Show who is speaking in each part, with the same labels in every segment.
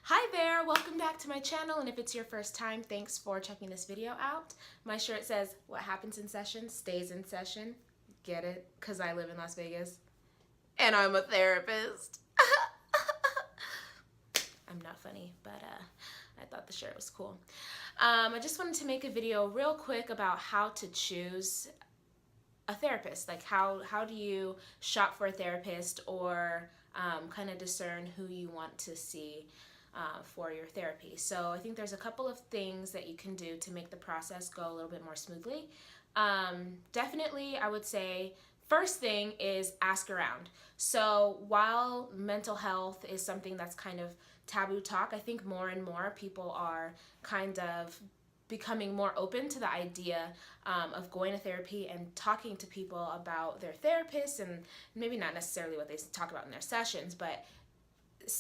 Speaker 1: Hi there, welcome back to my channel, and if it's your first time, thanks for checking this video out. My shirt says, what happens in session stays in session. Get it? Because I live in Las Vegas and I'm a therapist. I'm not funny, but I thought the shirt was cool. I just wanted to make a video real quick about how to choose a therapist. Like how do you shop for a therapist, or kind of discern who you want to see for your therapy. So I think there's a couple of things that you can do to make the process go a little bit more smoothly. Definitely, I would say first thing is ask around. So while mental health is something that's kind of taboo talk, I think more and more people are kind of becoming more open to the idea of going to therapy and talking to people about their therapists, and maybe not necessarily what they talk about in their sessions, but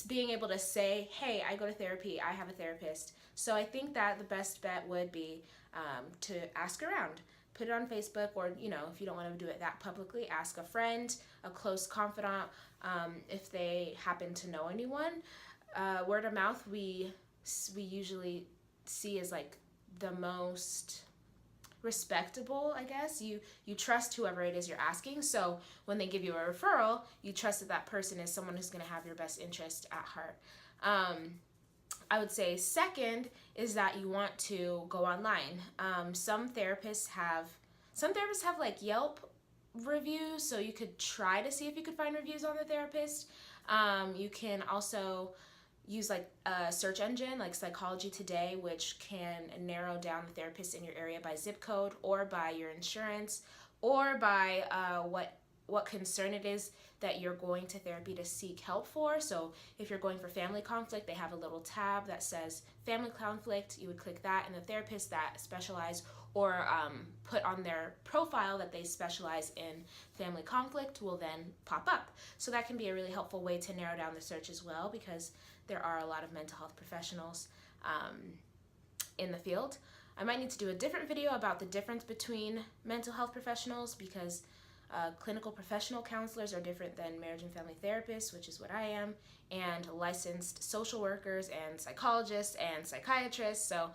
Speaker 1: being able to say, hey, I go to therapy, I have a therapist. So I think that the best bet would be to ask around. Put it on Facebook, or, if you don't want to do it that publicly, ask a friend, a close confidant, if they happen to know anyone. Word of mouth, we usually see as like the most respectable, I guess. You trust whoever it is you're asking, so when they give you a referral, you trust that that person is someone who's going to have your best interest at heart. I would say second is that you want to go online. Some therapists have like Yelp reviews, so you could try to see if you could find reviews on the therapist. You can also use like a search engine like Psychology Today, which can narrow down the therapists in your area by zip code, or by your insurance, or by what concern it is that you're going to therapy to seek help for. So if you're going for family conflict, they have a little tab that says family conflict. You would click that, and the therapists that specialize or put on their profile that they specialize in family conflict will then pop up. So that can be a really helpful way to narrow down the search as well, because there are a lot of mental health professionals in the field. I might need to do a different video about the difference between mental health professionals, because clinical professional counselors are different than marriage and family therapists, which is what I am, and licensed social workers and psychologists and psychiatrists. So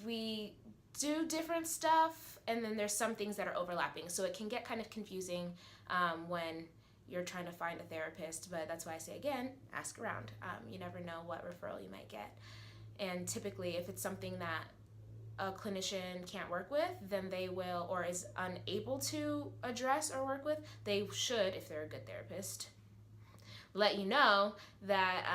Speaker 1: we do different stuff, and then there's some things that are overlapping. So it can get kind of confusing when you're trying to find a therapist, but that's why I say, again, ask around. You never know what referral you might get. And typically, if it's something that a clinician can't work with, then they will, or is unable to address or work with, they should, if they're a good therapist, let you know that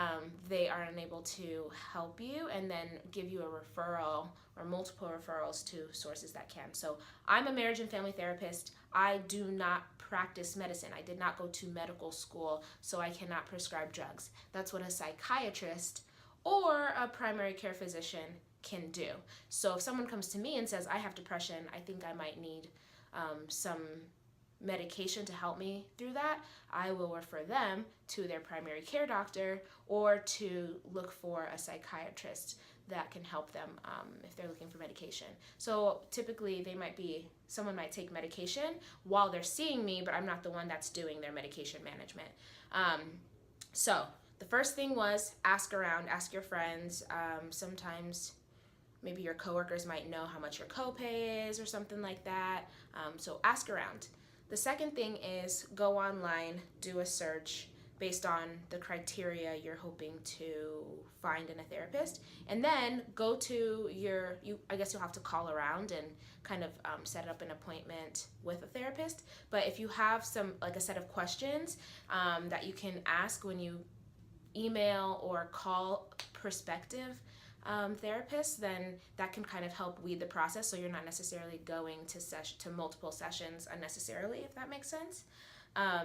Speaker 1: they are unable to help you, and then give you a referral or multiple referrals to sources that can. So I'm a marriage and family therapist. I do not practice medicine. I did not go to medical school, so I cannot prescribe drugs. That's what a psychiatrist or a primary care physician can do. So if someone comes to me and says, I have depression, I think I might need some medication to help me through that, I will refer them to their primary care doctor, or to look for a psychiatrist that can help them if they're looking for medication. So typically someone might take medication while they're seeing me, but I'm not the one that's doing their medication management. So the first thing was ask around, ask your friends. Sometimes maybe your coworkers might know how much your copay is or something like that. So ask around. The second thing is go online, do a search based on the criteria you're hoping to find in a therapist, and then go to I guess you'll have to call around and kind of set up an appointment with a therapist. But if you have a set of questions that you can ask when you email or call prospective therapists, then that can kind of help weed the process, so you're not necessarily going to multiple sessions unnecessarily, if that makes sense.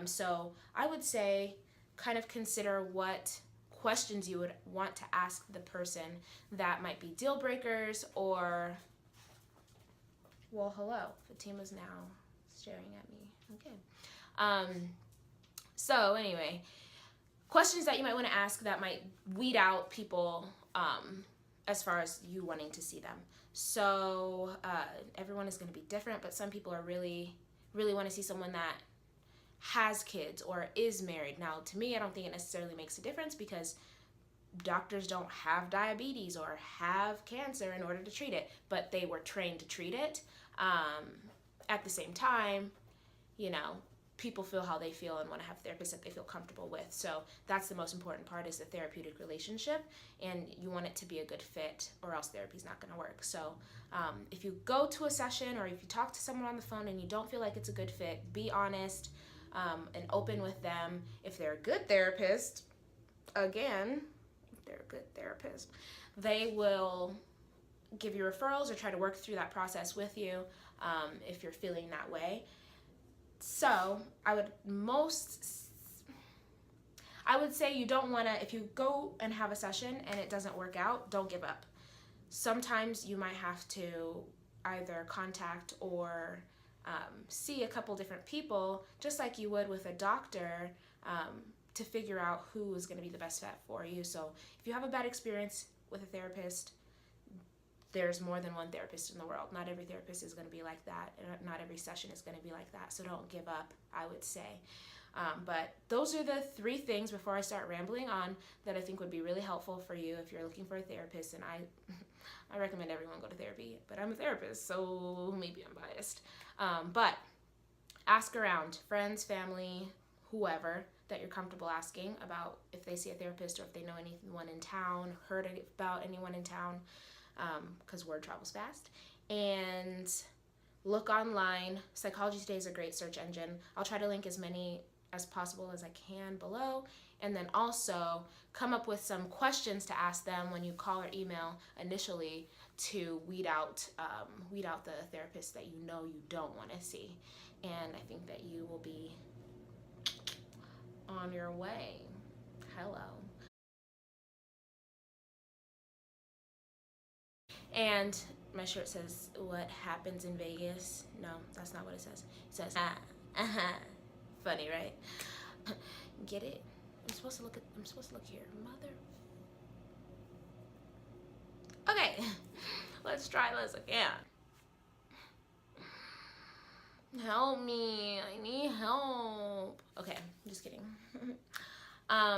Speaker 1: So I would say kind of consider what questions you would want to ask the person that might be deal breakers, or, well, hello, Fatima's now staring at me. Okay. So anyway, questions that you might want to ask that might weed out people as far as you wanting to see them. So everyone is going to be different, but some people are really want to see someone that has kids or is married. Now, to me, I don't think it necessarily makes a difference, because doctors don't have diabetes or have cancer in order to treat it, but they were trained to treat it. At the same time, you know, people feel how they feel and want to have therapists that they feel comfortable with. So that's the most important part, is the therapeutic relationship, and you want it to be a good fit, or else therapy's not going to work. So if you go to a session or if you talk to someone on the phone and you don't feel like it's a good fit, be honest and open with them. If they're a good therapist, again, if they're a good therapist, they will give you referrals or try to work through that process with you if you're feeling that way. So I would say you don't want to, if you go and have a session and it doesn't work out, don't give up. Sometimes you might have to either contact or see a couple different people, just like you would with a doctor, to figure out who is going to be the best fit for you. So if you have a bad experience with a therapist, there's more than one therapist in the world. Not every therapist is going to be like that. Not every session is going to be like that. So don't give up, I would say. But those are the 3 things, before I start rambling on, that I think would be really helpful for you if you're looking for a therapist. And I recommend everyone go to therapy, but I'm a therapist, so maybe I'm biased. But ask around, friends, family, whoever that you're comfortable asking about if they see a therapist or if they know anyone in town, heard about anyone in town, because word travels fast. And look online. Psychology Today is a great search engine. I'll try to link as many as possible as I can below, and then also come up with some questions to ask them when you call or email initially, to weed out the therapist that you know you don't want to see. And I think that you will be on your way. Hello. And my shirt says, "What happens in Vegas?" No, that's not what it says. It says, funny, right? Get it? I'm supposed to look here. Mother. Okay, let's try this again. Help me. I need help. Okay, I'm just kidding.